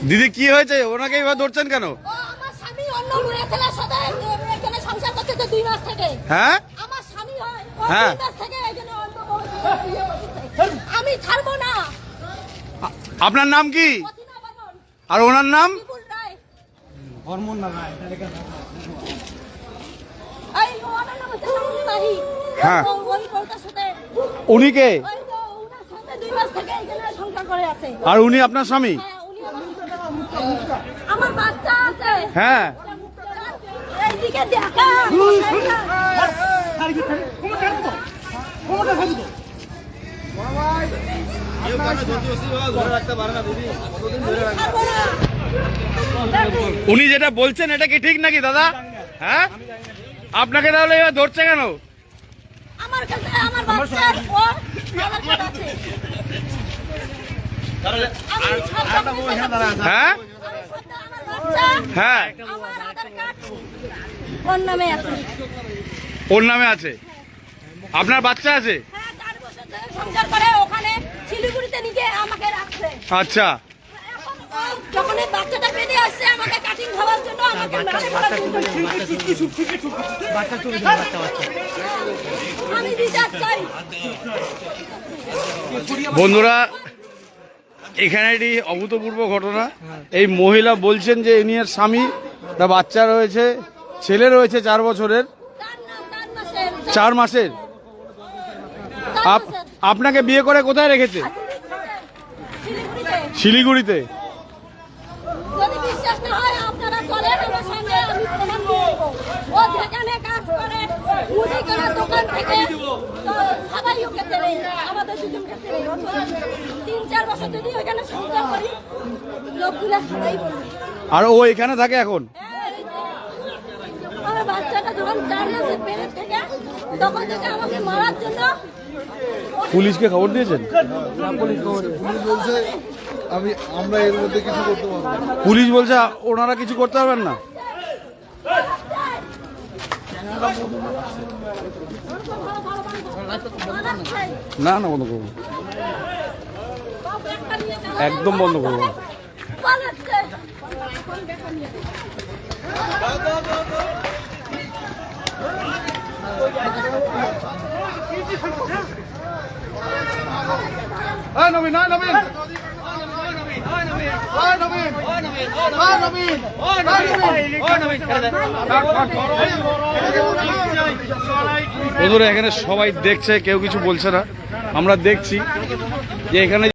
দিদি কি হয়েছে, ওনাকে এইভাবে ধরছেন কেন? আমার স্বামী অন্য ছেলের সাথে এখানে সংসার করতেছে 2 মাস থেকে। হ্যাঁ আমার স্বামী হয় হ্যাঁ 2 মাস থেকে এখানে অন্য আমি ছাড়বো না। আপনার নাম কি আর ওনার নাম? হ্যাঁ উনি কে? আর উনি আপনার স্বামী? আমার বাচ্চা আছে। হ্যাঁ এইদিকে দেখা উনি যেটা বলছেন এটা কি ঠিক নাকি দাদা? হ্যাঁ আপনাকে তাহলে এবার ধরছে কেন? আমার কাছে আমার বাচ্চার আধার কার্ড আছে। হ্যাঁ হ্যাঁ আমার আধার কার্ড ওর নামে আছে। ওর নামে আছে? আপনার বাচ্চা আছে? হ্যাঁ 4 বছর ধরে সংসার করে, ওখানে শিলিগুড়িতে নিয়ে আমাকে রাখছে। আচ্ছা যখন এই বাচ্চাটা পেটে আসছে আমাকে কাটিং খাওয়ার জন্য আমাকে আমি বিচার চাই। বন্ধুরা এখানে একটি অভূতপূর্ব ঘটনা। এই মহিলা বলছেন যে ইনি এর স্বামী, তার বাচ্চা রয়েছে, ছেলে রয়েছে 4 বছরের, 4 মাসের। আপনাকে বিয়ে করে কোথায় রেখেছে? শিলিগুড়িতে। যদি বিশ্বাস না হয় আপনারা চলেন আমার সঙ্গে, আমি প্রমাণ করব। ও যেখানে কাজ করে মুদিখানা দোকান থেকে সবাই ওকে চেনে, আমাদের দুজনকে চেনে। 3-4 বছর যদি ওখানে সংসার করি লোকগুলো সবাই বলবে। আর ও এখানে থাকে এখন? আমার বাচ্চাটা যখন 4 মাসের পেটের থেকে তখন থেকে আমাকে মারার জন্য। পুলিশকে খবর দিয়েছেন? পুলিশ বলছে আমরা এর মধ্যে কিছু করতে পারবো না। পুলিশ বলছে ওনারা কিছু করতে পারবেন না? না না বন্ধ করবো, একদম বন্ধ করবো। বন্ধুরা এখানে সবাই দেখছে, কেউ কিছু বলছে না। আমরা দেখছি যে এখানে